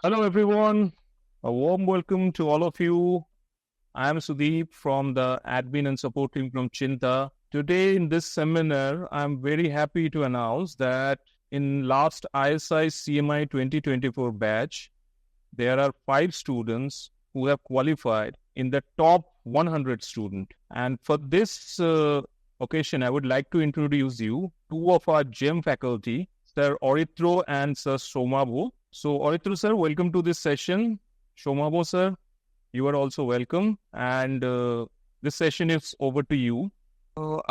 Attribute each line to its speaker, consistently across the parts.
Speaker 1: Hello, everyone. A warm welcome to all of you. I am Sudeep from the admin and support team from Cheenta. Today in this seminar, I'm very happy to announce that in last ISI-CMI 2024 batch, there are 5 students who have qualified in the top 100 student. And for this occasion, I would like to introduce you two of our GEM faculty, Sir Oritro and Sir Somabo. So Oritro sir, welcome to this session. Somabo sir, you are also welcome. And this session is over to you.
Speaker 2: So,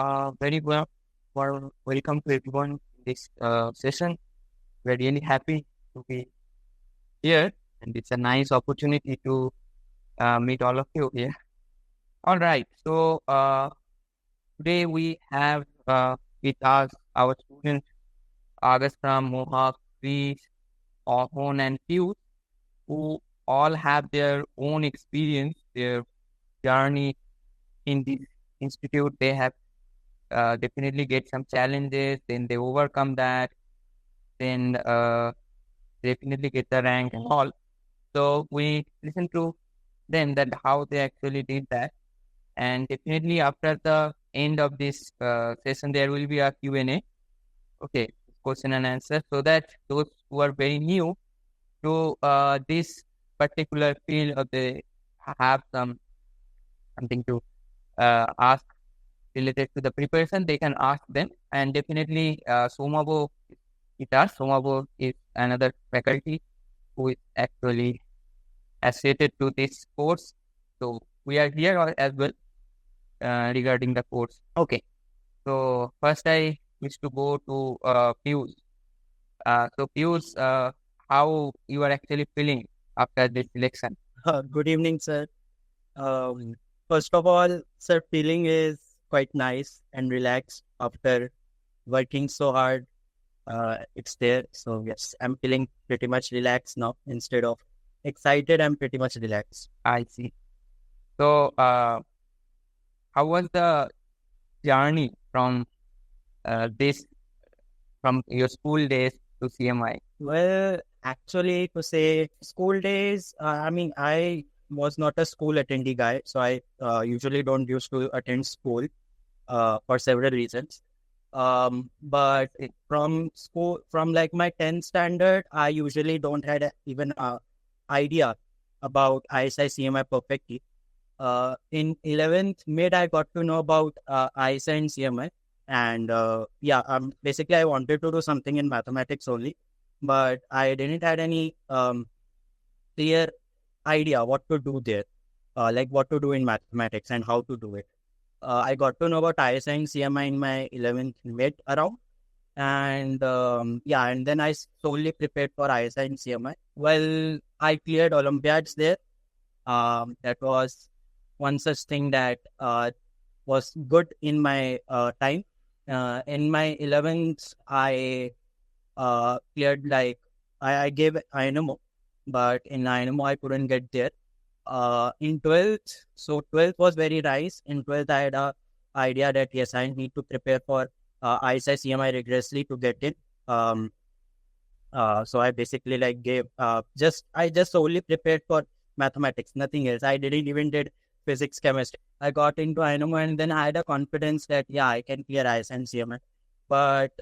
Speaker 2: very well, welcome to everyone in this session. We're really happy to be here, and it's a nice opportunity to meet all of you here. All right, so today we have with us our students Agastam, Mohawk, Reese, Ohon, and Hughes, who all have their own experience, their journey in this institute. They have definitely get some challenges, then they overcome that, then definitely get the rank and all. So we listen to them that how they actually did that, and definitely after the end of this session there will be a Q&A, okay, question and answer, so that those who are very new to this particular field, or they have something to ask related to the preparation, they can ask them. And definitely Somabo is another faculty who is actually associated to this course. So we are here as well regarding the course. Okay. So first I wish to go to Piyush. So Piyush, how you are actually feeling after this selection?
Speaker 3: Good evening, sir. First of all, sir, feeling is quite nice and relaxed after working so hard. It's there. So yes, I'm feeling pretty much relaxed now. Instead of excited, I'm pretty much relaxed.
Speaker 2: I see. So how was the journey from from your school days to CMI?
Speaker 3: Well, actually, to say school days, I was not a school attendee guy, so I usually don't used to attend school for several reasons. But from school, from like my 10th standard, I usually don't had even idea about ISI-CMI perfectly. In 11th mid, I got to know about ISI and CMI, and basically I wanted to do something in mathematics only, but I didn't had any clear idea what to do there, like what to do in mathematics and how to do it. I got to know about ISI and CMI in my 11th mid around, and and then I solely prepared for ISI and CMI. Well, I cleared Olympiads there. That was one such thing that was good in my time. In my 11th, I cleared, like I gave INMO, but in INMO I couldn't get there. In 12th, so 12th was very nice. In 12th, I had a idea that yes, I need to prepare for ISI-CMI rigorously to get it. So I basically like gave I just solely prepared for mathematics, nothing else. I didn't even did physics, chemistry. I got into INMO, and then I had a confidence that yeah, I can clear ISI and CMI. But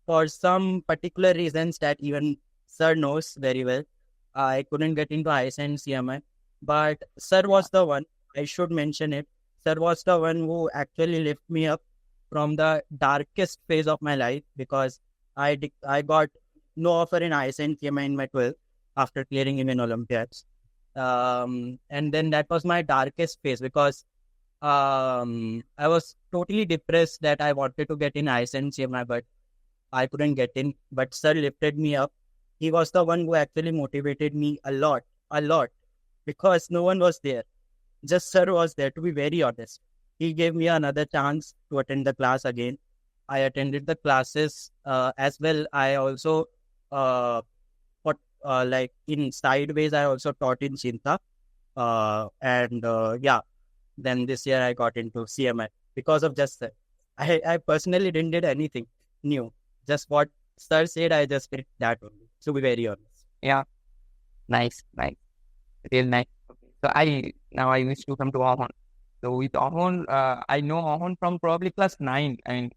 Speaker 3: for some particular reasons that even sir knows very well, I couldn't get into ISI and CMI. But sir was the one, I should mention it. Sir was the one who actually lifted me up from the darkest phase of my life, because I got no offer in ISI and CMI in my 12th after clearing even Olympiads. And then that was my darkest phase, because I was totally depressed that I wanted to get in ISI and CMI, but I couldn't get in. But sir lifted me up. He was the one who actually motivated me a lot, because no one was there. Just sir was there, to be very honest. He gave me another chance to attend the class again. I attended the classes as well. I also, like in sideways, I also taught in Cheenta. Then this year I got into CMI because of just sir. I personally didn't did anything new. Just what sir said, I just did that only, to be very honest.
Speaker 2: Yeah. Nice. Real nice. Okay. So I wish to come to Ahon. So with Ahon, I know Ahon from probably class 9, and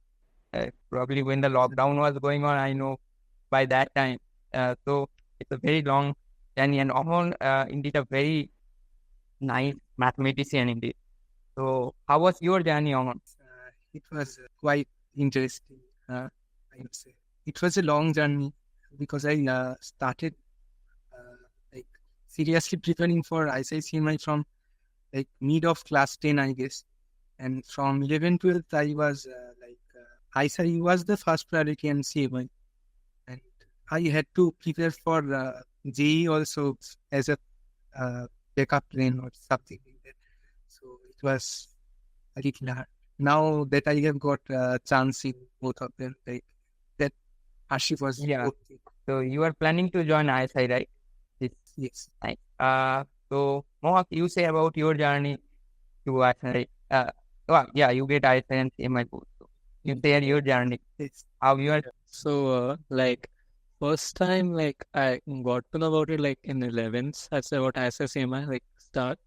Speaker 2: probably when the lockdown was going on, I know by that time. So it's a very long journey, and Ahon indeed a very nice mathematician indeed. So how was your journey, Ahon?
Speaker 4: It was quite interesting, I would say. It was a long journey because I started like seriously preparing for ISI-CMI from like mid of class 10, I guess. And from 11, 12th, I was ISI was the first priority and CMI. And I had to prepare for JEE also as a backup plan or something like that. So it was a little hard. Now that I have got a chance in both of them, like that hardship was
Speaker 2: Yeah.
Speaker 4: okay.
Speaker 2: So you are planning to join ISI, right?
Speaker 4: Yes.
Speaker 2: Nice. So Mohak, you say about your journey to ISI. You get ISI and CMI both. So you share your journey.
Speaker 4: Yes.
Speaker 2: How you are.
Speaker 5: So, first time, I got to know about it, in 11th, that's about ISI-CMI, start.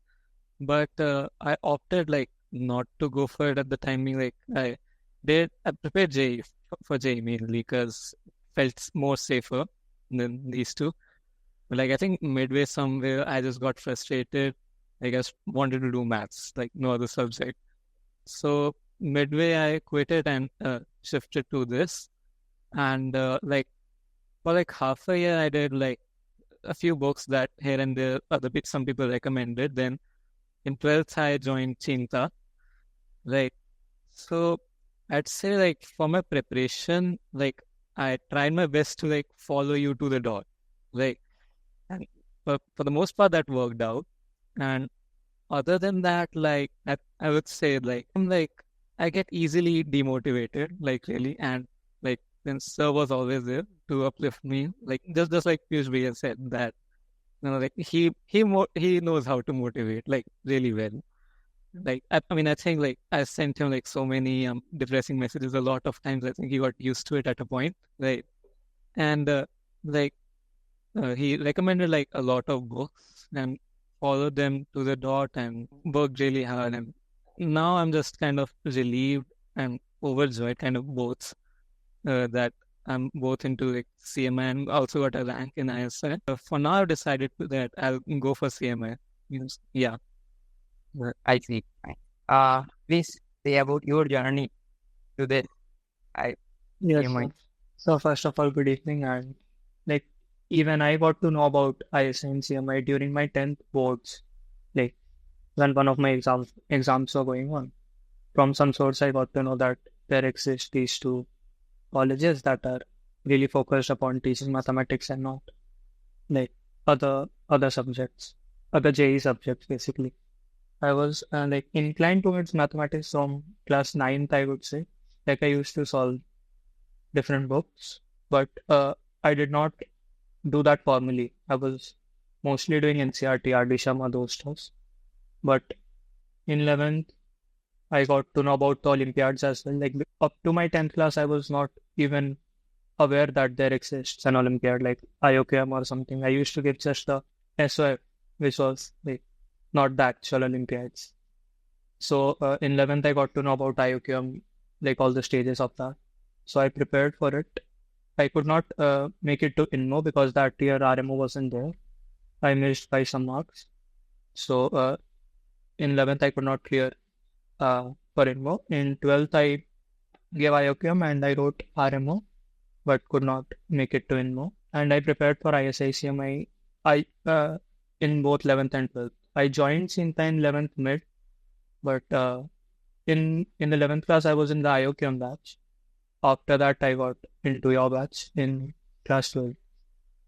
Speaker 5: But I opted, not to go for it at the timing. I prepared JEE for JEE mainly because felt more safer than these two. But, I think midway somewhere, I just got frustrated. I just wanted to do maths, no other subject. So, midway, I quit it and shifted to this. And for half a year, I did a few books that here and there some people recommended. Then in 12th, I joined Cheenta. Right. So I'd say for my preparation, I tried my best to follow you to the dot. Right. And for the most part, that worked out. And other than that, I would say I get easily demotivated, really, and then Sir was always there to uplift me, just like Piyush Bhaiya said that, he knows how to motivate really well. I think I sent him so many depressing messages a lot of times. I think he got used to it at a point, right? And he recommended a lot of books and followed them to the dot and worked really hard. And now I'm just kind of relieved and overjoyed, kind of both, that I'm both into CMI and also got a rank in ISI. For now, I've decided that I'll go for CMI. Yeah.
Speaker 2: I see. Please say about your journey to this.
Speaker 6: Yes,
Speaker 2: CMI.
Speaker 6: sir. So first of all, good evening. And even I got to know about ISI and CMI during my 10th boards. When one of my exams were going on. From some source, I got to know that there exist these two colleges that are really focused upon teaching mathematics and not other subjects, other JEE subjects basically. I was inclined towards mathematics from class 9th, I would say. I used to solve different books, but I did not do that formally. I was mostly doing NCRT, RD Sharma, those stuff. But in 11th, I got to know about the Olympiads as well. Up to my 10th class, I was not even aware that there exists an Olympiad like IOKM or something. I used to give just the SOF, which was not the actual Olympiads. So in 11th, I got to know about IOKM, all the stages of that. So I prepared for it. I could not make it to INMO because that year RMO wasn't there. I missed by some marks. So in 11th, I could not clear for INMO. In 12th, I gave IOKM and I wrote RMO, but could not make it to INMO. And I prepared for ISI-CMI in both 11th and 12th. I joined Cheenta in 11th mid, but in the 11th class, I was in the IOKM batch. After that, I got into your batch in class 12.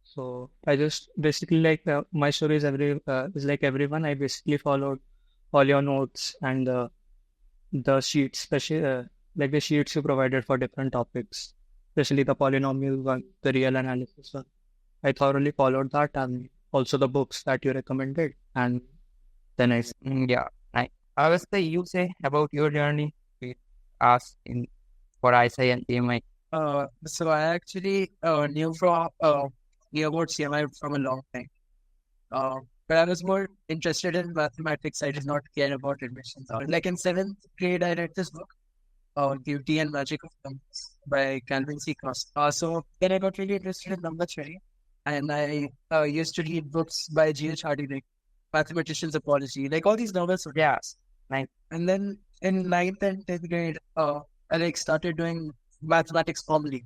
Speaker 6: So I just basically my story is like everyone. I basically followed all your notes and the sheets, especially the sheets you provided for different topics, especially the polynomial one, the real analysis one. I thoroughly followed that and also the books that you recommended. And then I
Speaker 2: Yeah. Avastha, you say about your journey with us for ISI and CMI.
Speaker 4: So I actually knew about CMI from a long time. But I was more interested in mathematics. I did not care about admissions. Like in seventh grade, I read this book, Beauty and Magic of Numbers by Calvin C. Cross. So then I got really interested in number theory. And I used to read books by G.H. Hardy, like Mathematician's Apology, like all these novels.
Speaker 2: Yeah, nice.
Speaker 4: And then in ninth and 10th grade, I like started doing mathematics formally,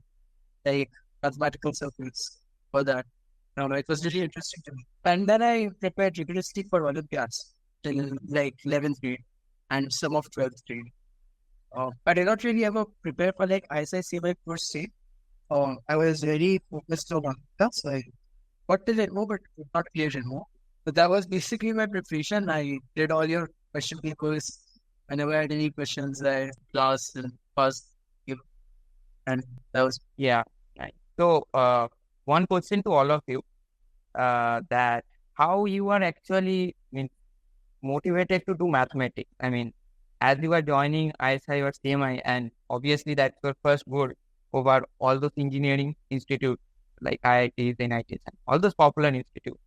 Speaker 4: like mathematical circles for that. No, it was really interesting to me. And then I prepared rigorously for Olympiads till like 11th grade and some of 12th grade. But I did not really ever prepare for like ISI-CMI per se. I was very focused on that's like what did I know, but not clear anymore. So that was basically my preparation. I did all your question papers. I never had any questions. I class and passed, and that was
Speaker 2: Yeah. Nice. So, one question to all of you, that how you are actually motivated to do mathematics. I mean, as you are joining ISI or CMI, and obviously that's your first goal over all those engineering institutes like IITs, NITs, and all those popular institutes,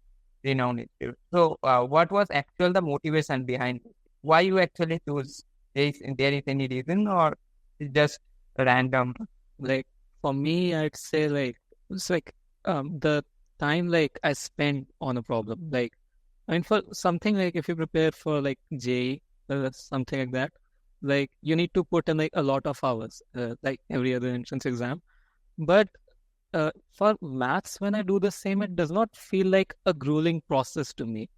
Speaker 2: renowned institutes. So, what was actual the motivation behind it? Why you actually choose? There is any reason, or it's just random?
Speaker 5: Like for me, I'd say like it's like the time like I spent on a problem. Like I mean, for something like if you prepare for like J something like that, like you need to put in like a lot of hours, like every other entrance exam. But for maths, when I do the same, it does not feel like a grueling process to me.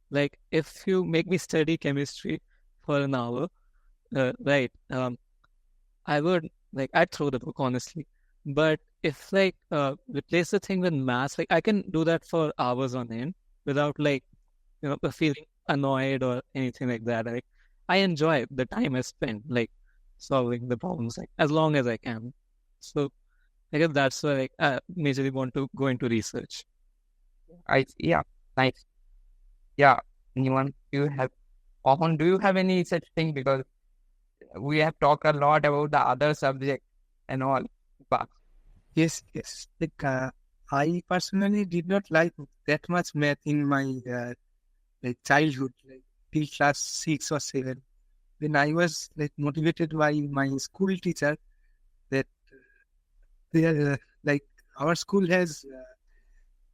Speaker 5: Like if you make me study chemistry for an hour, right? I would like I'd throw the book honestly. But if like replace the thing with maths, like I can do that for hours on end without like feeling annoyed or anything like that. Like I enjoy the time I spend like solving the problems like as long as I can. So I guess that's why like, I majorly want to go into research.
Speaker 2: Yeah, nice. Yeah, anyone? Do you have any such thing? Because we have talked a lot about the other subject and all. But
Speaker 4: yes. Like I personally did not like that much math in my like childhood, like till class 6 or 7. When I was like motivated by my school teacher that like our school has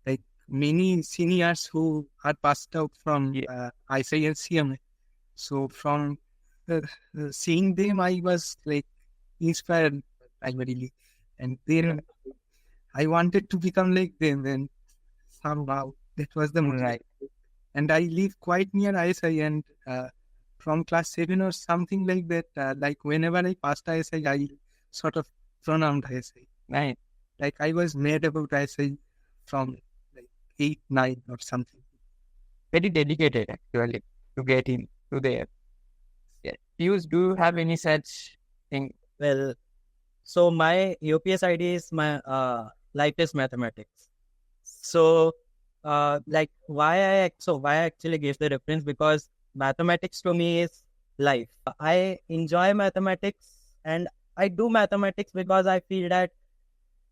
Speaker 4: like many seniors who are passed out from ISI and CMI. So from seeing them, I was like inspired primarily, and then I wanted to become like them. And somehow that was the motivation.
Speaker 2: right.
Speaker 4: And I live quite near ISI, and from class 7 or something like that, like whenever I passed ISI, I sort of pronounced ISI.
Speaker 2: Nice.
Speaker 4: Like I was mad about ISI from like 8, 9 or something.
Speaker 2: Very dedicated actually to get into there. Yeah. Do you have any such thing?
Speaker 3: Well, so my UPS ID is my life is mathematics. So like why I actually gave the reference, because mathematics to me is life. I enjoy mathematics and I do mathematics because I feel that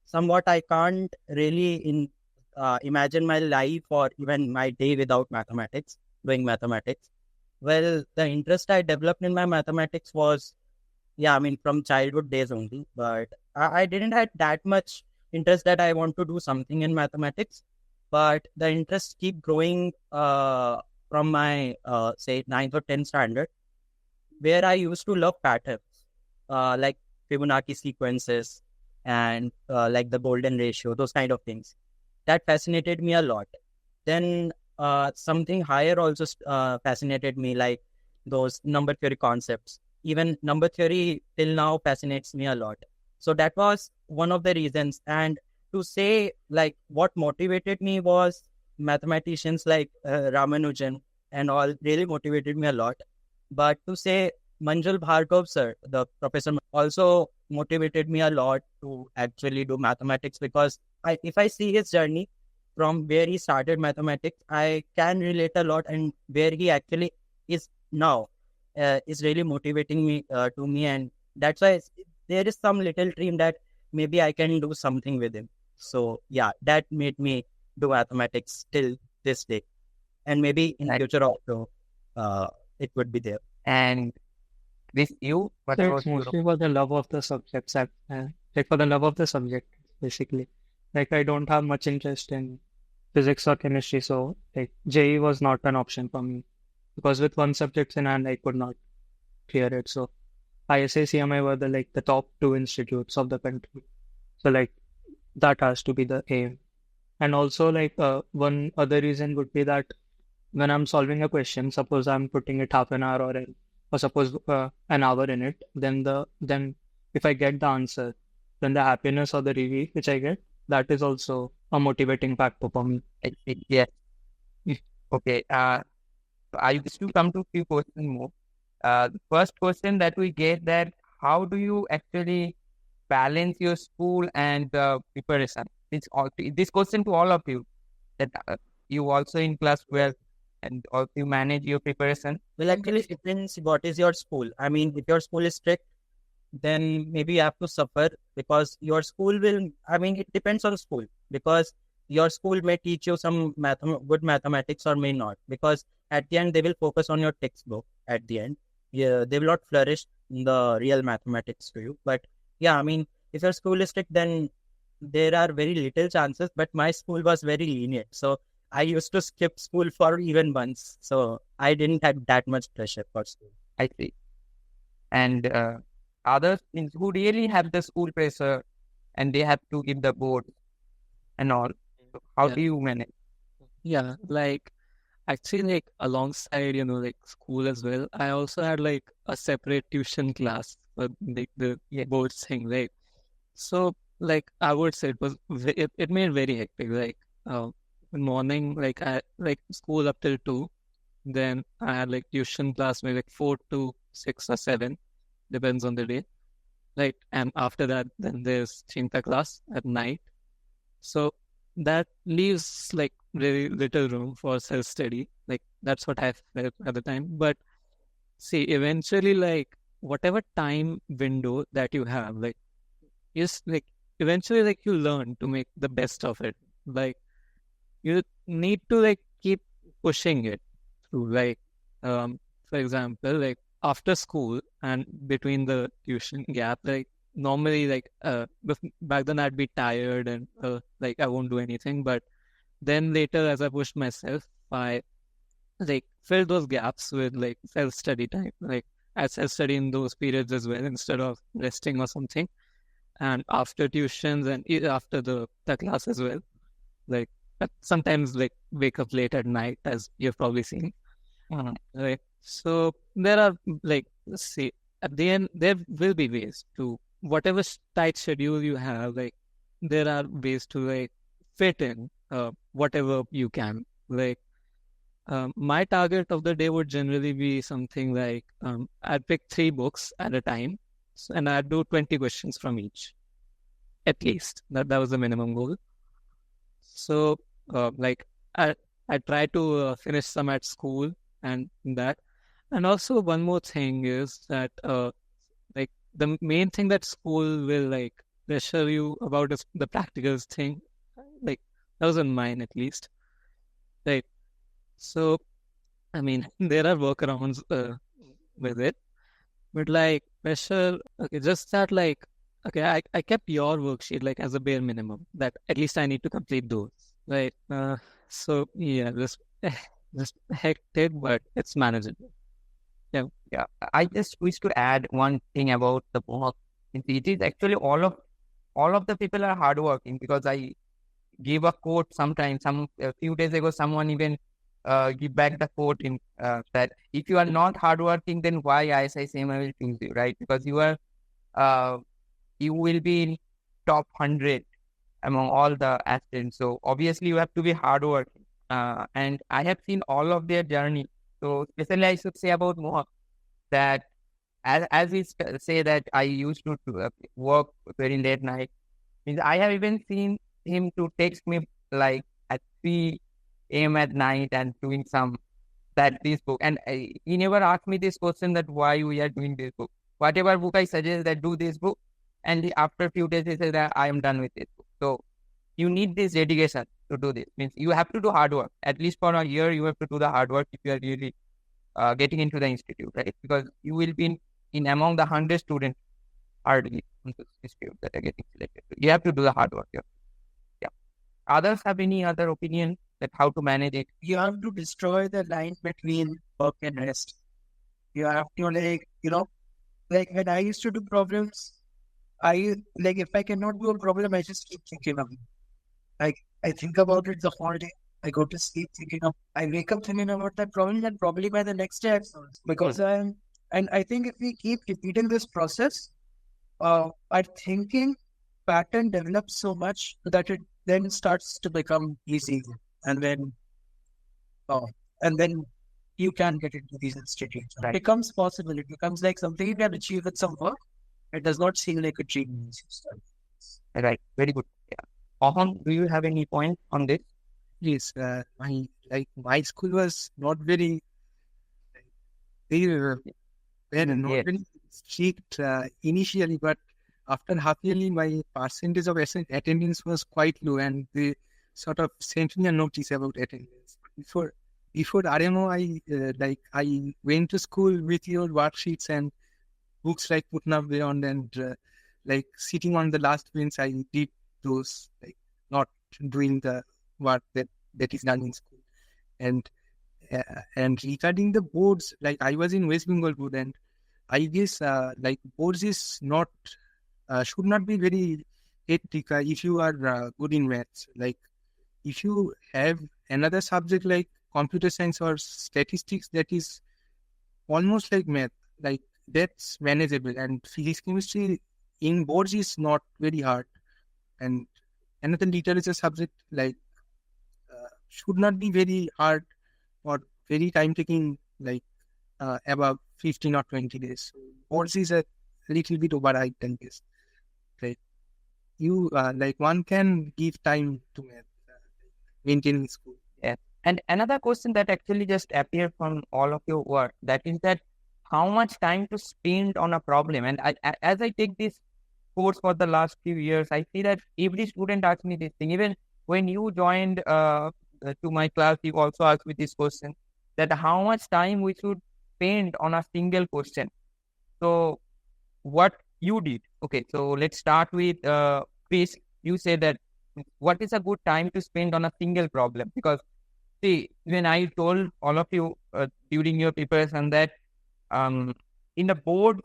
Speaker 3: somewhat I can't really imagine my life or even my day without mathematics, doing mathematics. Well, the interest I developed in my mathematics was, from childhood days only, but I didn't have that much interest that I want to do something in mathematics, but the interest keep growing from my, say, 9th or 10th standard, where I used to love patterns, like Fibonacci sequences and like the golden ratio, those kind of things. That fascinated me a lot. Then something higher also fascinated me, like those number theory concepts. Even number theory till now fascinates me a lot. So that was one of the reasons. And to say like what motivated me was mathematicians like Ramanujan and all really motivated me a lot. But to say Manjul Bhargav sir, the professor, also motivated me a lot to actually do mathematics, because if I see his journey from where he started mathematics, I can relate a lot, and where he actually is now is really motivating me to me, and that's why there is some little dream that maybe I can do something with him. So yeah, that made me do mathematics till this day. and maybe in
Speaker 2: Right.
Speaker 3: future also, it would be there.
Speaker 2: And this you, what
Speaker 6: So
Speaker 2: was
Speaker 6: it's
Speaker 2: your
Speaker 6: mostly for the love of the subjects, like for the love of the subject, basically. Like I don't have much interest in physics or chemistry, so like JE was not an option for me because with one subject in hand, I could not clear it. So ISI-CMI were the top two institutes of the country. So like that has to be the aim. And also one other reason would be that when I'm solving a question, suppose I'm putting it half an hour or suppose an hour in it, then if I get the answer, then the happiness or the relief which I get, that is also a motivating factor for me.
Speaker 2: Yes. Okay. I used to come to few questions more. The first question that we get that how do you actually balance your school and preparation? This question to all of you that you also in class 12 and also you manage your preparation.
Speaker 3: Well, actually, it depends what is your school. I mean, if your school is strict, then maybe you have to suffer because your school will, I mean, it depends on school because your school may teach you some good mathematics or may not because at the end they will focus on your textbook at the end. Yeah, they will not flourish in the real mathematics to you. But yeah, I mean, if your school is strict, then there are very little chances. But my school was very lenient. So I used to skip school for even months. So I didn't have that much pressure for school.
Speaker 2: I see. And others means who really have the school pressure and they have to give the board and all. So how
Speaker 5: Yeah.
Speaker 2: do you manage?
Speaker 5: Yeah, like actually, like alongside, like school as well, I also had like a separate tuition class for like the
Speaker 2: Yeah.
Speaker 5: boards thing, right? So, like I would say it made very hectic. Like, in morning, like I like school up till 2, then I had like tuition class maybe like 4 to 6 or 7, depends on the day. Right, and after that, then there's Cheenta class at night. So that leaves like very little room for self-study. Like that's what I felt at the time. But see, eventually, like whatever time window that you have, like is like eventually like you learn to make the best of it. Like you need to like keep pushing it through. Like for example, like after school and between the tuition gap, like normally like back then I'd be tired and like I won't do anything. But then later as I pushed myself, I like fill those gaps with like self-study time. Like I self-study in those periods as well instead of resting or something. And after tuitions and after the class as well. Like sometimes like wake up late at night as you've probably seen. Right. So there are like see at the end there will be ways to whatever tight schedule you have, like there are ways to like fit in whatever you can. Like my target of the day would generally be something like I'd pick 3 books at a time and I'd do 20 questions from each. At least. That was the minimum goal. So like I try to finish some at school and that. And also one more thing is that like the main thing that school will like pressure you about is the practicals thing. Like that was in mine at least. Right. So I mean there are workarounds with it. But like pressure, okay, just that like okay, I kept your worksheet like as a bare minimum that at least I need to complete those. Right. So yeah, just hectic, but it's manageable. Yeah.
Speaker 2: Yeah. I just wish to add one thing about the work. It is actually all of the people are hardworking because I gave a quote sometimes. A few days ago, someone even give back the quote in that if you are not hardworking, then why ISI-CMI will choose you, right? Because you will be in top 100 among all the aspirants. So obviously you have to be hardworking. And I have seen all of their journey. So especially I should say about Mohak that as we say that I used to work very late night. Means I have even seen him to text me like at 3 a.m. at night and doing this book. And he never asked me this question that why we are doing this book. Whatever book I suggest that do this book. And after a few days he said that I am done with this book. So you need this dedication to do this. Means you have to do hard work. At least for a year, you have to do the hard work if you are really getting into the institute, right? Because you will be in among the 100 students hardly in the institute that are getting selected. You have to do the hard work. Yeah. Others have any other opinion that how to manage it?
Speaker 7: You have to destroy the line between work and rest. You have to like when I used to do problems, if I cannot do a problem, I just keep thinking of it. Like I think about it the whole day. I go to sleep I wake up thinking about that problem, and probably by the next day I've solved it. Because and I think if we keep repeating this process, our thinking pattern develops so much that it then starts to become easy, and then you can get into these institutes. Right. It becomes possible. It becomes like something you can achieve with some work. It does not seem like achievement.
Speaker 2: Very good. Yeah. Mohan, do you have any point on this?
Speaker 4: Yes, my school was not very, they were not very strict initially, but after half yearly, my percentage of attendance was quite low, and they sort of sent me a notice about attendance. Before RMO, I went to school with your worksheets and books like Putnam Beyond, and sitting on the last bench, I did those, not doing the work that is done in school. And regarding the boards, I was in West Bengal board, and I guess boards is not should not be very hectic if you are good in maths. If you have another subject like computer science or statistics that is almost like math, that's manageable, and physics chemistry in boards is not very hard. And another literature subject should not be very hard or very time taking, above 15 or 20 days. So boards is a little bit overhyped than this. Right? You one can give time to math, maintaining school.
Speaker 2: Yeah. And another question that actually just appeared from all of your work, that is that how much time to spend on a problem. And as I take this course for the last few years, I see that every student asks me this thing. Even when you joined to my class, you also asked me this question, that how much time we should spend on a single question. So what you did. Okay, so let's start with Chris. You say that what is a good time to spend on a single problem? Because see, when I told all of you during your preparation that in the board,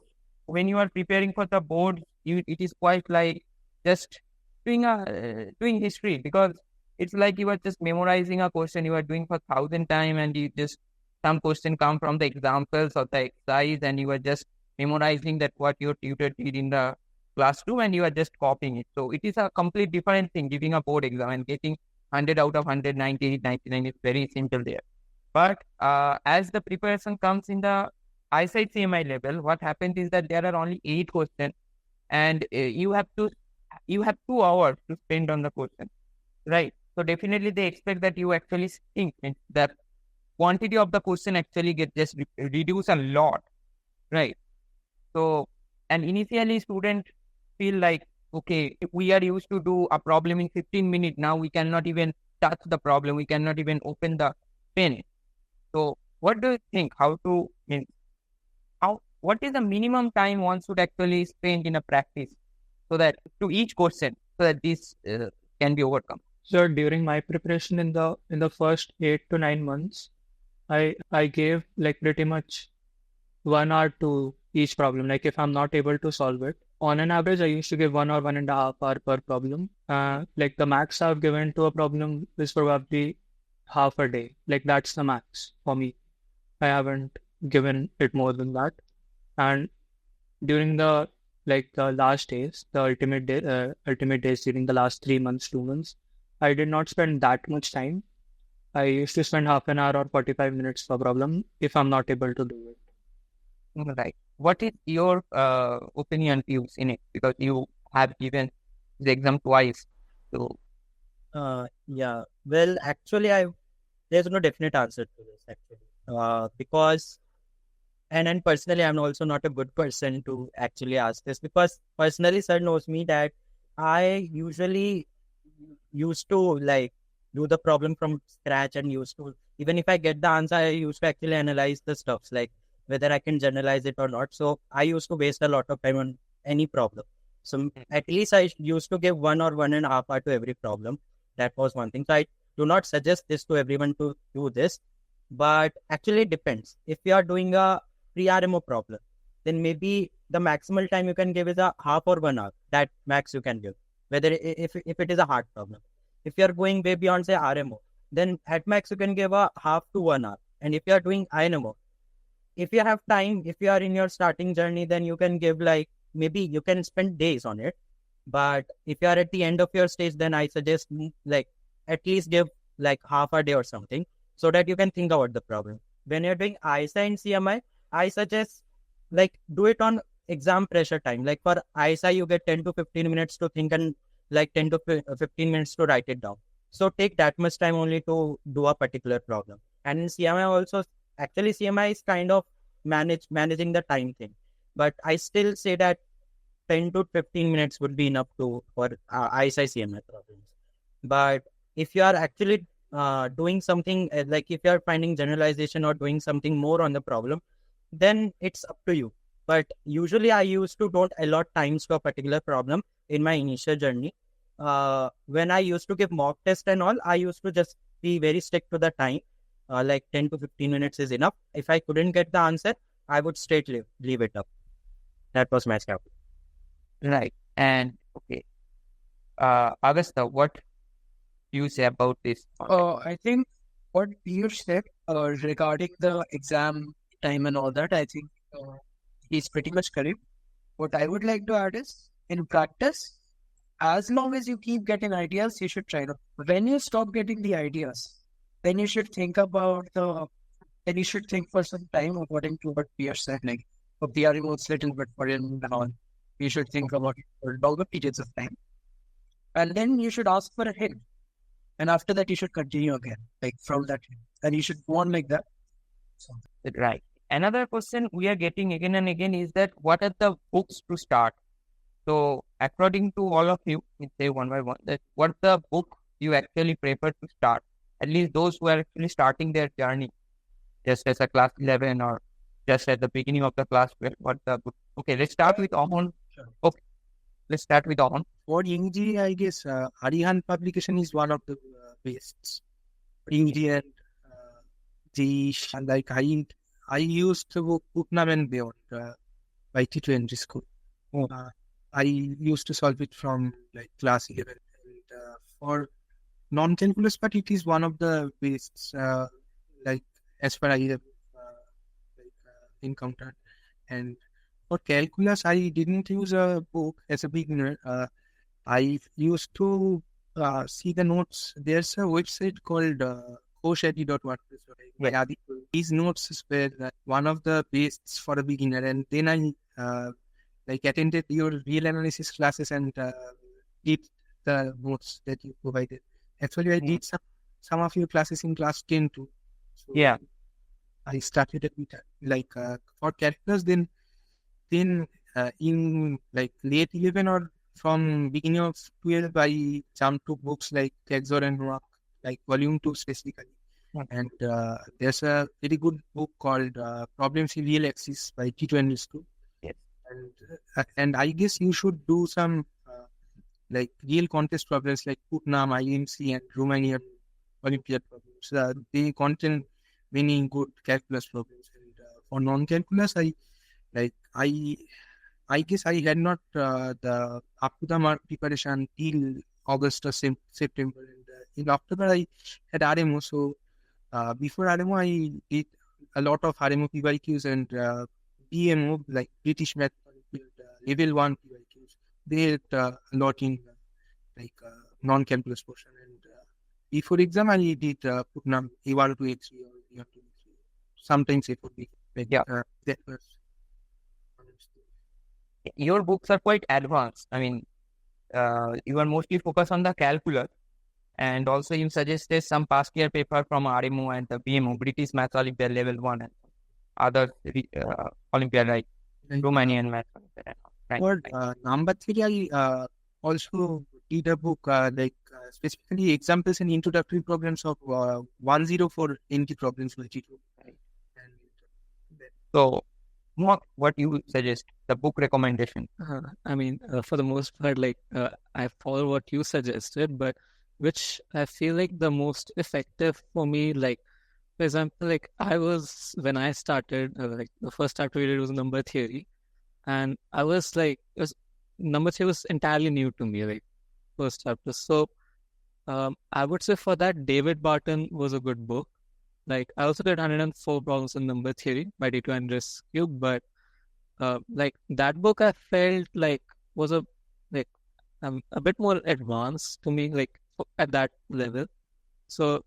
Speaker 2: when you are preparing for the board, it is quite like just doing history, because it's like you are just memorizing a question you are doing for 1,000 times, and you just some question come from the examples or the exercise, and you are just memorizing that what your tutor did in the classroom, and you are just copying it. So it is a complete different thing giving a board exam and getting 100 out of 100, 98, 99 is very simple there. But as the preparation comes in the ISI-CMI level, what happens is that there are only 8 questions, and you have 2 hours to spend on the question, right? So definitely they expect that you actually think that quantity of the question actually get just reduced a lot, right? So, and initially students feel like, okay, we are used to do a problem in 15 minutes. Now we cannot even touch the problem. We cannot even open the pen. So what do you think? What is the minimum time one should actually spend in a practice so that to each question, so that this can be overcome?
Speaker 6: So during my preparation in the first 8 to 9 months, I gave pretty much 1 hour to each problem. If I'm not able to solve it, on an average, I used to give 1 or 1.5 hours per problem. The max I've given to a problem is probably half a day. That's the max for me. I haven't given it more than that. And during the last days, the ultimate days during the last 3 months, 2 months, I did not spend that much time. I used to spend half an hour or 45 minutes per problem if I'm not able to do it.
Speaker 2: Right. What is your opinion, views in it? Because you have given the exam twice. So,
Speaker 3: yeah. Well, actually, there's no definite answer to this actually, because and personally, I'm also not a good person to actually ask this, because personally, sir knows me that I usually used to like do the problem from scratch and used to, even if I get the answer, I used to actually analyze the stuffs, like whether I can generalize it or not. So I used to waste a lot of time on any problem. So at least I used to give 1 or 1.5 hours to every problem. That was one thing. So I do not suggest this to everyone to do this, but actually it depends. If you are doing a pre-RMO problem, then maybe the maximal time you can give is a half or 1 hour. That max you can give, whether if it is a hard problem. If you are going way beyond say RMO, then at max you can give a half to 1 hour. And if you are doing INMO, if you have time, if you are in your starting journey, then you can give like, maybe you can spend days on it. But if you are at the end of your stage, then I suggest like at least give like half a day or something, so that you can think about the problem. When you're doing ISI and CMI, I suggest like do it on exam pressure time. Like for ISI, you get 10 to 15 minutes to think and like 10 to 15 minutes to write it down. So take that much time only to do a particular problem. And in CMI also, actually CMI is kind of managing the time thing. But I still say that 10 to 15 minutes would be enough for ISI-CMI problems. But if you are actually doing something, like if you are finding generalization or doing something more on the problem, then it's up to you. But usually I used to don't allot times to a particular problem in my initial journey. When I used to give mock test and all, I used to just be very strict to the time. Like 10 to 15 minutes is enough. If I couldn't get the answer, I would straight leave it up. That was my strategy.
Speaker 2: Right. And okay. Agastha, what do you say about this?
Speaker 7: I think what you said regarding the exam time and all that, I think he's pretty much correct. What I would like to add is, in practice, as long as you keep getting ideas, you should try them. When you stop getting the ideas, then you should think about then you should think for some time according to what Pierre said, like for PR remotes little bit for him and all. You should think about it for longer periods of time. And then you should ask for a hint. And after that, you should continue again, like from that hint. And you should go on like that. So,
Speaker 2: Right. Another question we are getting again and again is that what are the books to start? So according to all of you, we say one by one, that what's the book you actually prefer to start? At least those who are actually starting their journey, just as a class 11 or just at the beginning of the class 12, what the book? Okay, let's start with Aman.
Speaker 7: Sure.
Speaker 2: Okay, let's start with Aman.
Speaker 4: For engineering, I guess Arihan publication is one of the best. Engineering, and like I used to book Putnam and Beyond by T20 school. I used to solve it from like class 11. And for non-calculus part, it is one of the best, like as far I have encountered. And for calculus, I didn't use a book as a beginner. I used to see the notes. There's a website called koshadi.wordpress. These notes were one of the bases for a beginner. And then I like attended your real analysis classes and did the notes that you provided. Actually, I did some of your classes in class 10 too. So
Speaker 2: Yeah.
Speaker 4: I started it with like for calculus. Then in like late 11 or from beginning of 12, I jumped to books like Texor and Rock, like volume 2 specifically. And there's a very good book called Problems in Real Axis by T20 School.
Speaker 2: Yes.
Speaker 4: And I guess you should do some like real contest problems like Putnam, IMC, and Romanian Olympiad problems. They contain many good calculus problems. And for non-calculus, I guess I had not the up to the mark preparation till August or September. And in October, I had RMO. So before RMO, I did a lot of RMO PYQs and BMO, like British Math, level 1 PYQs. They had a lot in like non-calculus portion. And before exam, I did Putnam A1 to A3 or A2 to A3. Sometimes it would be like that was.
Speaker 2: Your books are quite advanced. I mean, you are mostly focused on the calculus, and also you suggested some past year paper from RMO and the BMO, British Math Olympiad level 1, and other Olympiad like Romanian Math Olympiad. Right.
Speaker 4: For number 3, I also did a book specifically examples and introductory problems of 104 NT problems for T2. Right?
Speaker 2: So, what you suggest, the book recommendation?
Speaker 5: For the most part, I follow what you suggested, but which I feel like the most effective for me, for example, when I started, the first chapter we did was number theory, and number theory was entirely new to me, first chapter. So, I would say for that, David Barton was a good book. I also did 104 problems in number theory by D2 and Risk Cube, but that book I felt was a bit more advanced to me, at that level. So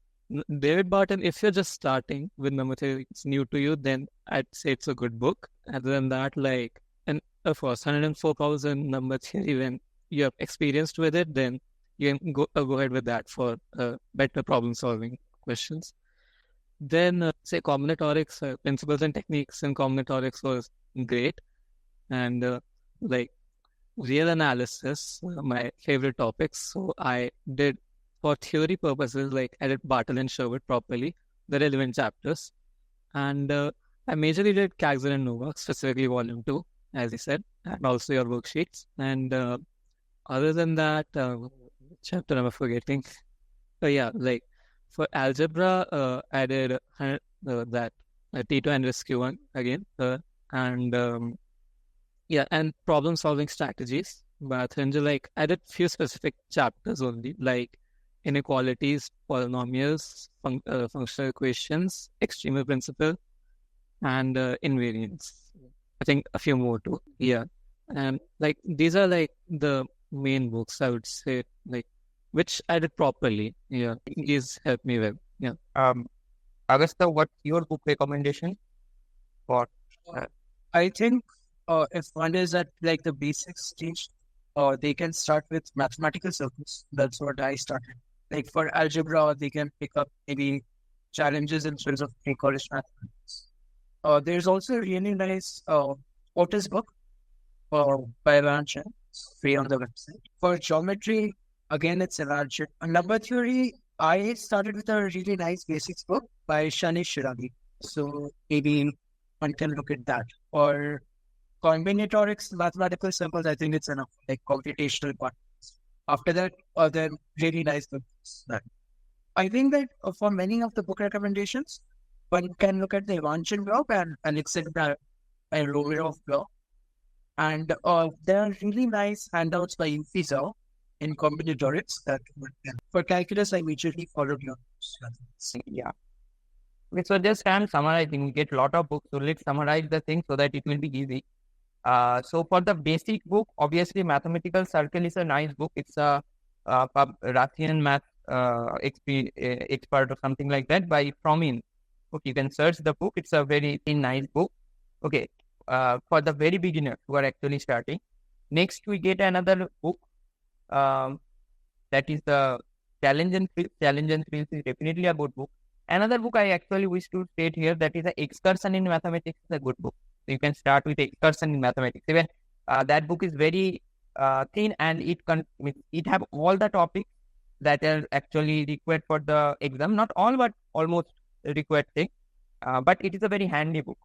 Speaker 5: David Barton, if you're just starting with number theory, it's new to you, then I'd say it's a good book. Other than that, and of course, 104 problems in number theory, when you're experienced with it, then you can go ahead with that for better problem solving questions. Then, say combinatorics, principles and techniques in combinatorics was great. And real analysis, my favorite topics. So I did, for theory purposes, I did Bartle and Sherwood properly, the relevant chapters. And I majorly did Kagser and Novak, specifically volume 2, as you said, and also your worksheets. And other than that, chapter I'm forgetting. But yeah, for algebra, I did that T2 and Risk Q1 again. And problem solving strategies. But I did few specific chapters only, inequalities, polynomials, functional equations, extremal principle, and invariance. I think a few more too. Yeah. And these are the main books, I would say, which I did properly. Yeah. These helped me well. Yeah.
Speaker 2: Agastya, what's your book recommendation for?
Speaker 7: I think if one is at the basic stage, they can start with mathematical circles. That's what I started. For algebra, they can pick up maybe challenges in terms of pre-college mathematics. There's also a really nice Otis book by Ranjan, free on the website. For geometry, again, it's Ranjan. Number theory, I started with a really nice basics book by Shani Shiragi. So maybe one can look at that. Or combinatorics, mathematical symbols, I think it's enough, computational part. After that, there really nice books. I think that for many of the book recommendations, one can look at the Ivanchin blog and Alexander and Romirov blog. And there are really nice handouts by Infizo in combinatorics that for calculus, I usually followed your.
Speaker 2: Yeah. Okay, so just I'm summarizing. We get a lot of books, so let's summarize the thing so that it will be easy. So for the basic book, obviously Mathematical Circle is a nice book. It's a Russian math expert or something like that by Fromin. Okay, you can search the book. It's a very nice book. Okay, for the very beginners who are actually starting. Next, we get another book that is the Challenge and Thrills. Challenge and Thrills is definitely a good book. Another book I actually wish to state here, that is a Excursion in Mathematics, is a good book. So you can start with Excursion in Mathematics. Even that book is very thin, and it have all the topics that are actually required for the exam. Not all, but almost required thing. But it is a very handy book.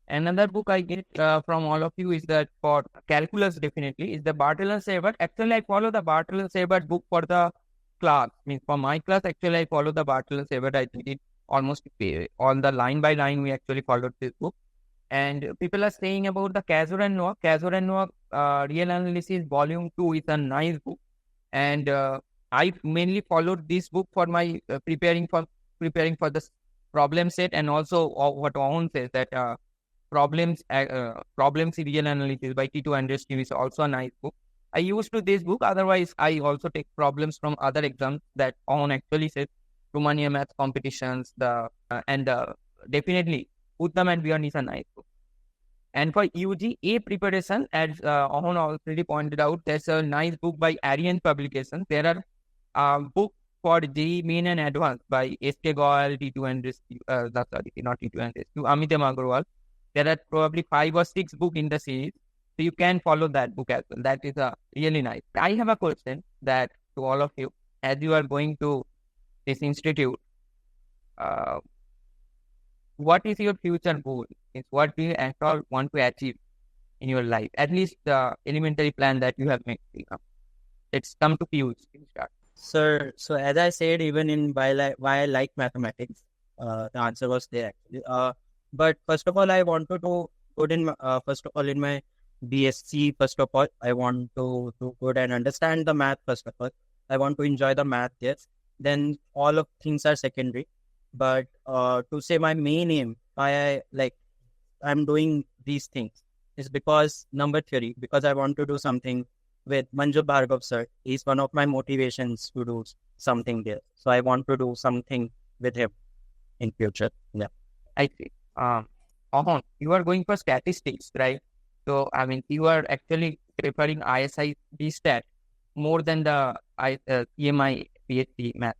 Speaker 2: Another book I get from all of you is that for calculus definitely is the Bartle and Seyberth. Actually, I follow the Bartle and Seyberth book for the class. Means for my class, actually I follow the Bartle and Seyberth. I did it almost on the line by line. We actually followed this book. And people are saying about the Kazor and Noah. Kazor and Noah Real Analysis Volume 2 is a nice book. And I mainly followed this book for my preparing for the problem set, and also what Owen says that problems in real analysis by T2 Andres is also a nice book. I used to this book. Otherwise, I also take problems from other exams that Owen actually says, Romania math competitions, definitely Uttam and Bjorn is a nice book. And for UGA preparation, as Owen already pointed out, there's a nice book by Aryan Publications. There are books for JEE Main and Advanced by S.K. Goyal, T2 and Rescue, not T2 and Rescue, Amitem Agarwal. There are probably 5 or 6 books in the series. So you can follow that book as well. That is really nice. I have a question that to all of you, as you are going to this institute, uh, what is your future goal? Is what do you at all want to achieve in your life? At least the elementary plan that you have made. Let's come to Piyush. Start.
Speaker 3: So as I said, even in why I like mathematics, the answer was there actually. But first of all, I wanted to good in first of all in my BSc. First of all, I want to do good and understand the math. First of all, I want to enjoy the math. Yes, then all of things are secondary. But to say my main aim, I'm doing these things is because number theory. Because I want to do something with Manju Bhargav sir. He's one of my motivations to do something there. So I want to do something with him in future. Yeah.
Speaker 2: I see. Ahon, you are going for statistics, right? So, I mean, you are actually preferring ISI stat more than the CMI PhD math.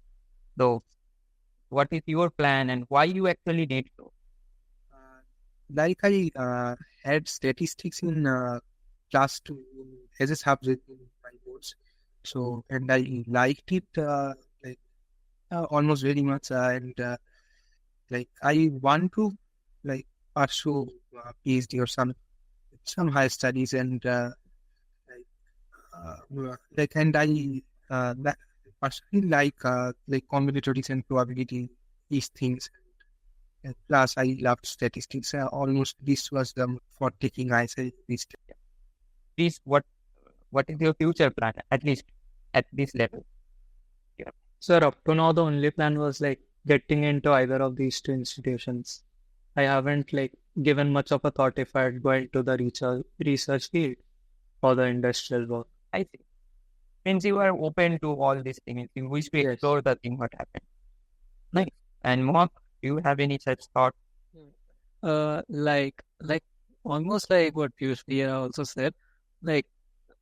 Speaker 2: So, what is your plan and why you actually need to?
Speaker 4: Like I had statistics in class 2 as a subject in my boards. So, and I liked it almost very much. And I want to pursue PhD or some higher studies and and I personally like combinatorics and probability, these things. And plus, I loved statistics. Almost this was for taking ISI.
Speaker 2: Please, what is your future plan, at least at this level?
Speaker 6: Yeah. Sir, up to now, the only plan was getting into either of these two institutions. I haven't given much of a thought if I'd go into the research field or the industrial work.
Speaker 2: I see. Means you are open to all these things. You wish to explore the thing what happened. Nice. And Mohak, do you have any such thought?
Speaker 5: Almost like what Piyush Bhaiya also said,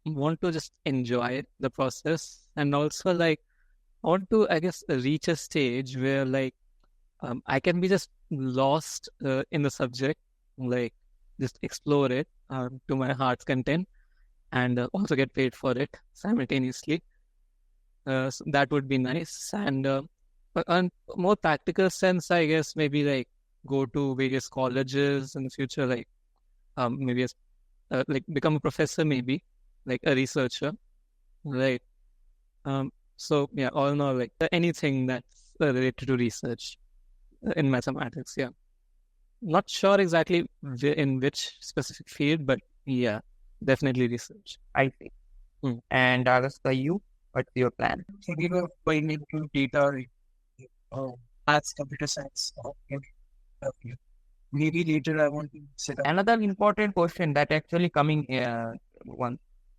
Speaker 5: want to just enjoy the process, and also want to, I guess, reach a stage where I can be just lost in the subject, just explore it to my heart's content, and also get paid for it simultaneously. So that would be nice. And on more practical sense, I guess maybe go to various colleges in the future, maybe as become a professor, maybe a researcher, right? So yeah, all in all, anything that's related to research in mathematics. Yeah, not sure exactly in which specific field, but yeah, definitely research.
Speaker 2: I see. And Agastya, you, what's your plan?
Speaker 7: So we were going into data, maths, computer science. Maybe later I want to set up.
Speaker 2: Another important question that actually coming one,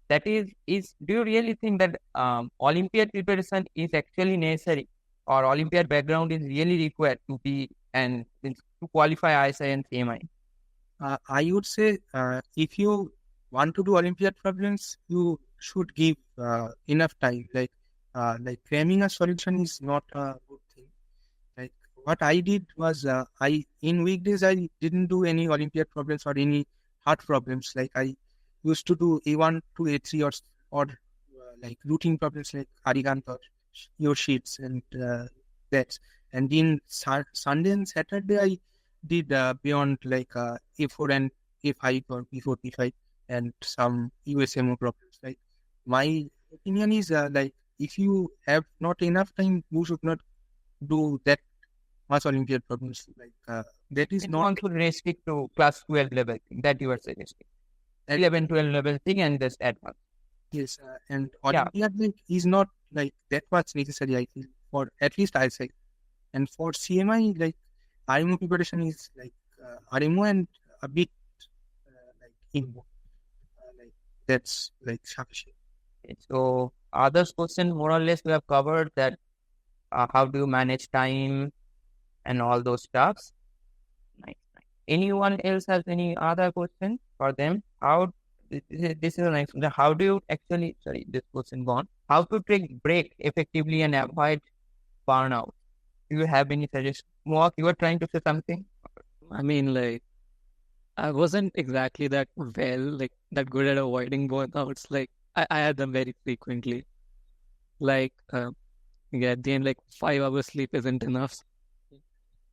Speaker 2: that is do you really think that Olympiad preparation is actually necessary, or Olympiad background is really required to be and to qualify ISI and CMI?
Speaker 4: I would say if you want to do Olympiad problems, you should give enough time. Cramming a solution is not a good thing. What I did was in weekdays I didn't do any Olympiad problems or any hard problems. I used to do A1 to A3 or routine problems like Arigant or your sheets and that. And in Sunday and Saturday I did beyond A4 and A5 or B4, B5 and some USMO problems. My opinion is if you have not enough time, you should not do that much Olympiad problems. That is not
Speaker 2: to restrict to class 12 level thing that you are suggesting. 11, 12 level thing and this advanced.
Speaker 4: Yes, and Olympiad is not that much necessary, I feel, for at least ISI. And for CMI, RMO preparation is RMO and a bit IMO. That's sufficient.
Speaker 2: So others question more or less we have covered that how do you manage time and all those stuffs. Nice. Anyone else has any other question for them? How this is a nice one. How do you actually this question gone? How to take break effectively and avoid burnout? Do you have any suggestions? Mohak, you were trying to say something?
Speaker 5: I mean, I wasn't exactly that like that good at avoiding burnouts. Like I had them very frequently. Like yeah, at the end, like 5 hours sleep isn't enough.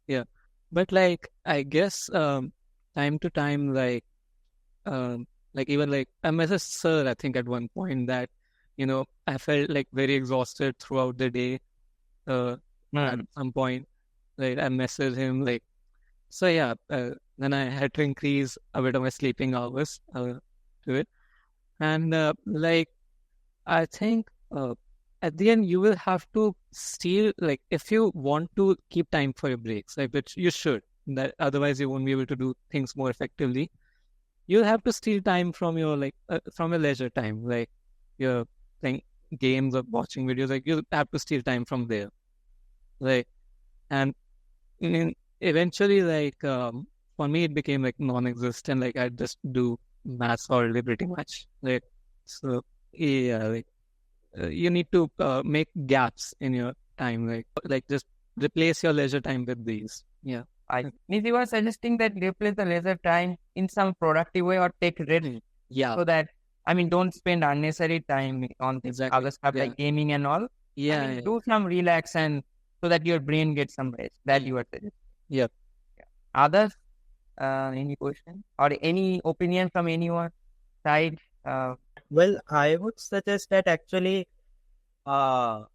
Speaker 5: Yeah, but like I guess time to time, like even like I messaged sir, I think at one point that I felt like very exhausted throughout the day. At some point, like I messaged him like, so yeah. Then I had to increase a bit of my sleeping hours to it, and like I think at the end you will have to steal, like if you want to keep time for your breaks, like which you should. That otherwise you won't be able to do things more effectively. You'll have to steal time from your from your leisure time, like you're playing games or watching videos. Like you have to steal time from there, like and eventually for me it became like non-existent. Like I just do maths all day pretty much. Like so yeah, like you need to make gaps in your time, like just replace your leisure time with these. Yeah.
Speaker 2: Means you are suggesting that replace the leisure time in some productive way or take rest.
Speaker 5: Yeah.
Speaker 2: So that, don't spend unnecessary time on
Speaker 5: Exactly.
Speaker 2: other stuff like gaming and all.
Speaker 5: Yeah.
Speaker 2: Do some relax and so that your brain gets some rest. That you are suggesting.
Speaker 5: Yep.
Speaker 2: Others, any question or any opinion from anyone side?
Speaker 3: Well, I would suggest that actually, as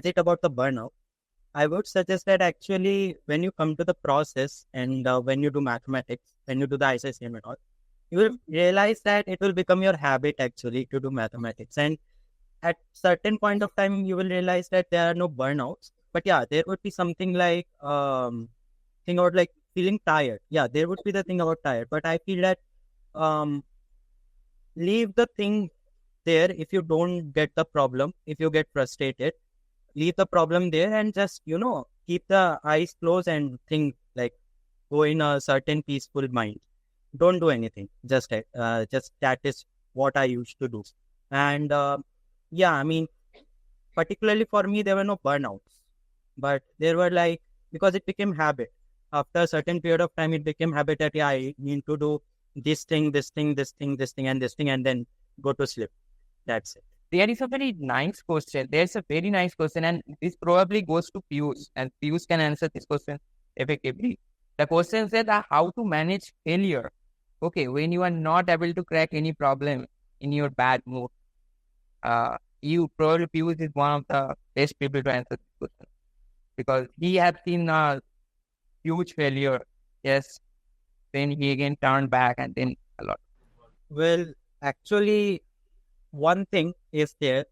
Speaker 3: it about the burnout, I would suggest that actually when you come to the process and when you do mathematics, when you do the ISI-CMI and all, you will realize that it will become your habit actually to do mathematics. And at certain point of time, you will realize that there are no burnouts. But yeah, there would be something like thing about like feeling tired. Yeah, there would be the thing about tired. But I feel that leave the thing there if you don't get the problem. If you get frustrated, leave the problem there and just keep the eyes closed and think, like go in a certain peaceful mind. Don't do anything. Just that is what I used to do. And yeah, particularly for me, there were no burnouts, but there were like, because it became habit. After a certain period of time, it became habit that yeah, I need to do this thing, this thing, this thing, this thing, and this thing, and then go to sleep. That's it.
Speaker 2: There is a very nice question. There's a very nice question, and this probably goes to Piyush, and Piyush can answer this question effectively. The question said how to manage failure. Okay, when you are not able to crack any problem in your bad mood, you probably Piyush is one of the best people to answer this question because he has seen a huge failure. Yes, then he again turned back and then a lot.
Speaker 3: Well, actually, one thing is there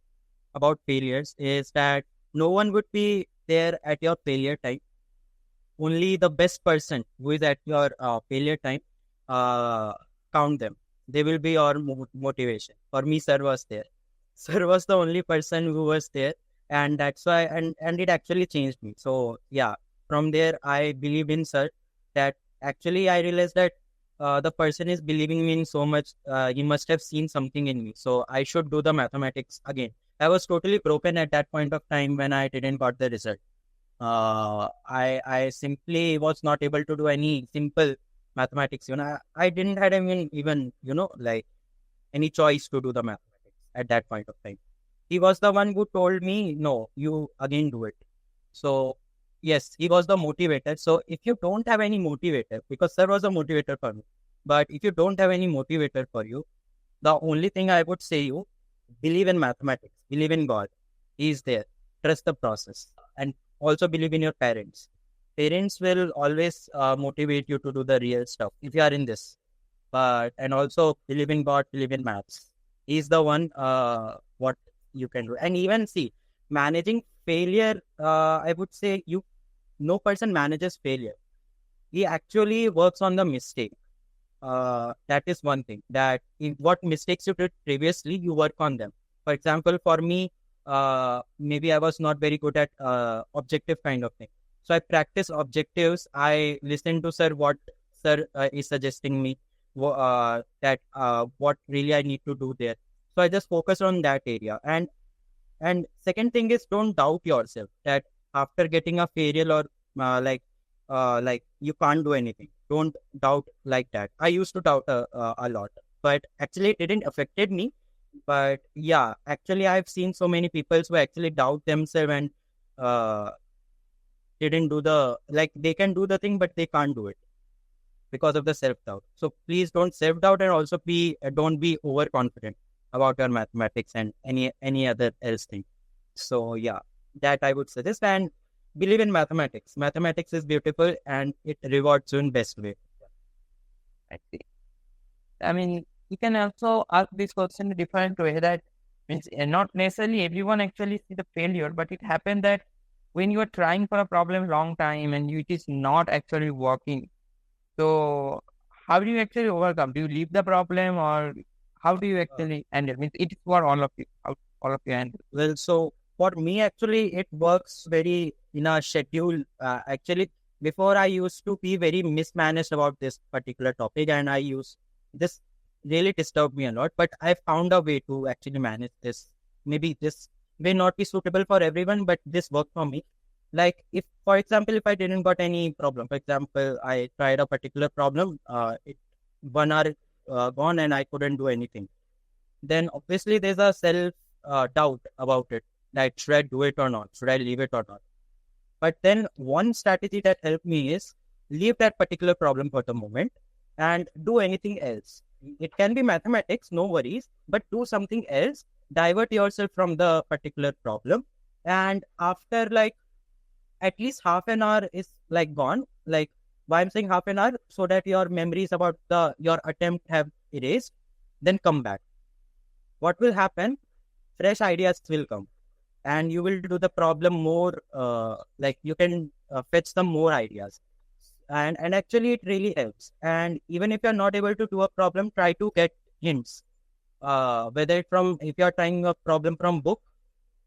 Speaker 3: about failures is that no one would be there at your failure time. Only the best person who is at your failure time, count them. They will be your motivation. For me, sir was there. Sir was the only person who was there, and that's why, and it actually changed me. So yeah, from there I believe in sir. That actually I realized that the person is believing me in so much. He must have seen something in me. So I should do the mathematics again. I was totally broken at that point of time when I didn't got the result. I simply was not able to do any simple mathematics. I didn't have even like any choice to do the mathematics at that point of time. He was the one who told me, no, you again do it. So yes, he was the motivator. So if you don't have any motivator, because sir was a motivator for me, but if you don't have any motivator for you, the only thing I would say you, believe in mathematics, believe in God. He is there. Trust the process. And also believe in your parents. Parents will always motivate you to do the real stuff if you are in this. And also believe in God, believe in maths. He's the one what you can do. And even see, managing failure, I would say no person manages failure. He actually works on the mistake. That is one thing, that what mistakes you did previously, you work on them. For example, for me, maybe I was not very good at objective kind of thing. So I practice objectives. I listen to sir, what sir is suggesting me, that what really I need to do there. So I just focus on that area. And second thing is, don't doubt yourself that after getting a failure or like you can't do anything. don't doubt like that. I used to doubt a lot, but actually it didn't affected me. But yeah, actually I've seen so many people who actually doubt themselves and uh, didn't do they can do the thing, but they can't do it because of the self-doubt. So please don't self-doubt, and also don't be overconfident about your mathematics and any other else thing. So yeah, that I would suggest, and believe in mathematics. Mathematics is beautiful and it rewards you in best way.
Speaker 2: I see. I mean, you can also ask this question in a different way, that means not necessarily everyone actually see the failure, but it happened that when you are trying for a problem long time and it is not actually working, so how do you actually overcome? Do you leave the problem, or how do you actually handle? Means it is for all of you. How all of you handle?
Speaker 3: Well, so for me, actually, it works very in a schedule. Actually, before I used to be very mismanaged about this particular topic, and this really disturbed me a lot. But I found a way to actually manage this. Maybe this may not be suitable for everyone, but this worked for me. Like if, for example, if I didn't got any problem, for example, I tried a particular problem, it 1 hour gone and I couldn't do anything. Then obviously there's a self doubt about it. Like, should I do it or not? Should I leave it or not? But then one strategy that helped me is leave that particular problem for the moment and do anything else. It can be mathematics, no worries, but do something else. Divert yourself from the particular problem. And after like at least half an hour is like gone. Like, why I'm saying half an hour, so that your memories about your attempt have erased, then come back. What will happen? Fresh ideas will come, and you will do the problem more. Like you can fetch some more ideas, and actually it really helps. And even if you're not able to do a problem, try to get hints. Whether from if you're trying a problem from book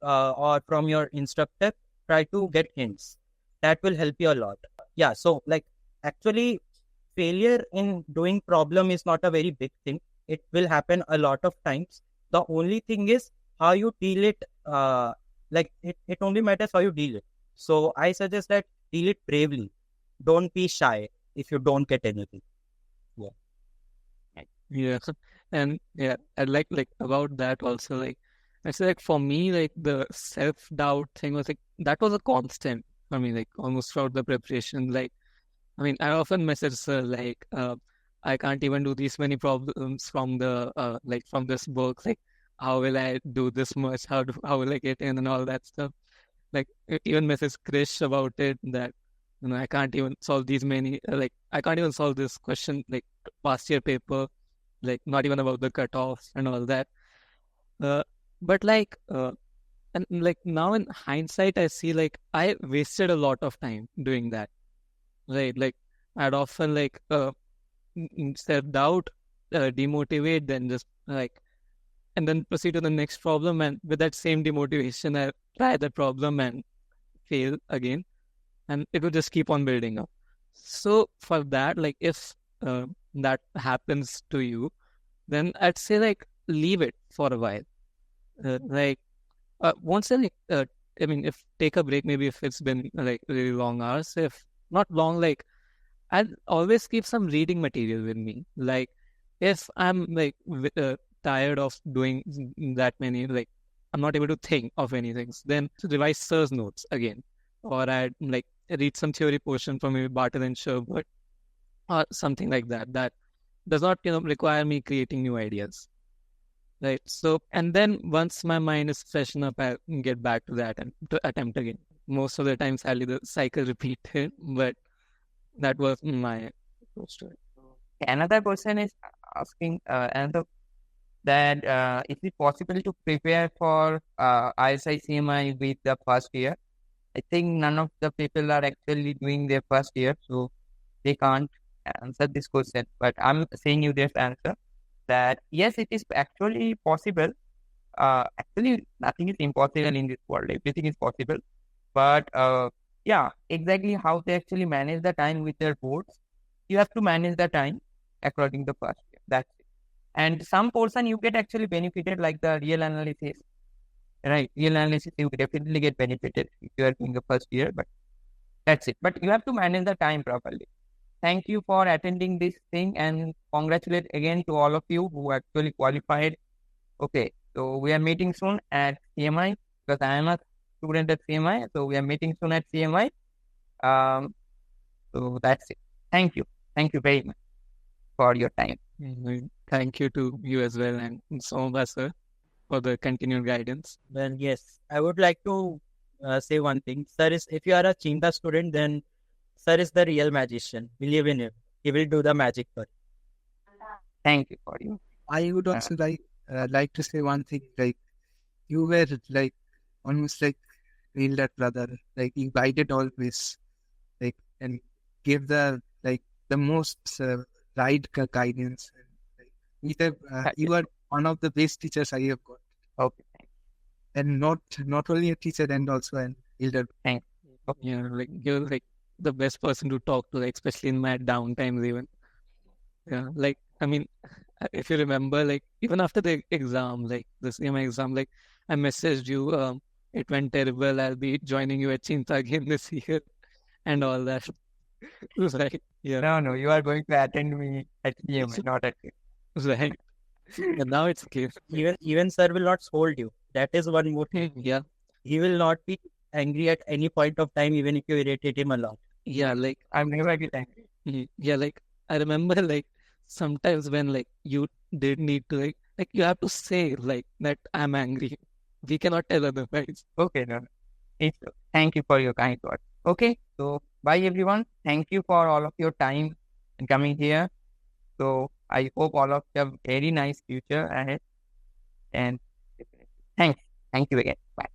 Speaker 3: or from your instructor, try to get hints. That will help you a lot. Yeah. So like actually, failure in doing problem is not a very big thing. It will happen a lot of times. The only thing is how you deal it. Like it only matters how you deal it. So I suggest that deal it bravely. Don't be shy if you don't get anything.
Speaker 5: Yeah. And yeah, I like about that also, like I say, like for me, like the self-doubt thing was like that was a constant for me, like almost throughout the preparation. Like I mean, I often message sir like I can't even do these many problems from the like from this book. Like how will I do this much? How will I get in and all that stuff? Like even message Krish about it, that I can't even solve these many like I can't even solve this question like past year paper, like not even about the cutoffs and all that. But like and like now in hindsight, I see like I wasted a lot of time doing that. Right, like I'd often like self-doubt, demotivate, then just like and then proceed to the next problem, and with that same demotivation, I try the problem and fail again, and it will just keep on building up. So for that, like if that happens to you, then I'd say like leave it for a while. Like once I mean, if take a break, maybe if it's been like really long hours, if not long, like I'll always keep some reading material with me. Like if I'm like tired of doing that many, like I'm not able to think of anything, then to revise sir's notes again, or I'd like read some theory portion from maybe Barton and Sherwood or something like that. That does not require me creating new ideas. Right. So, and then once my mind is freshened up, I get back to that and to attempt again. Most of the times, I'll do the cycle repeated, but that was my approach to it.
Speaker 2: Another person is asking that is it possible to prepare for ISI-CMI with the first year? I think none of the people are actually doing their first year, so they can't answer this question. But I'm saying you this answer, that yes, it is actually possible. Actually, nothing is impossible in this world. Everything is possible. But yeah, exactly how they actually manage the time with their boards. You have to manage the time according to the first year. That's it. And some portion you get actually benefited, like the real analysis. Right, real analysis you definitely get benefited if you are doing the first year. But that's it. But you have to manage the time properly. thank you for attending this thing, and congratulate again to all of you who actually qualified. Okay, so we are meeting soon at CMI because I am a student at CMI. So we are meeting soon at CMI. So that's it. Thank you. Thank you very much for your time.
Speaker 5: Thank you to you as well, and Somba sir, for the continued guidance.
Speaker 3: Well, yes, I would like to say one thing. Sir is, if you are a Cheenta student, then sir is the real magician. Believe in him. He will do the magic for you.
Speaker 2: Thank you for you.
Speaker 4: I would also like to say one thing. Like, you were like almost like elder brother. Like, you guided always, like, and gave the most right guidance. And, like, you are one of the best teachers I have got.
Speaker 2: Okay.
Speaker 4: And not only a teacher, and also an elder.
Speaker 2: Thanks. Okay.
Speaker 5: Yeah, like you're like the best person to talk to, like, especially in my down times even. Yeah, like, I mean, if you remember, like, even after the exam, like the CMI exam, like, I messaged you, it went terrible, I'll be joining you at Cheenta again this year, and all that. It was like, yeah.
Speaker 2: No, you are going to attend me at CMI, not at you.
Speaker 5: Right. And now it's clear.
Speaker 3: Even sir will not scold you. That is one more thing.
Speaker 5: Yeah.
Speaker 3: He will not be angry at any point of time, even if you irritate him a lot.
Speaker 5: Yeah, like,
Speaker 2: I'm never get angry.
Speaker 5: yeah, like, I remember, like, sometimes when, like, you did need to, like you have to say, like, that I'm angry. We cannot tell otherwise.
Speaker 2: Okay, no. Thank you for your kind words. Okay, so bye everyone. Thank you for all of your time and coming here. So I hope all of you have a very nice future ahead. And thanks. Thank you again. Bye.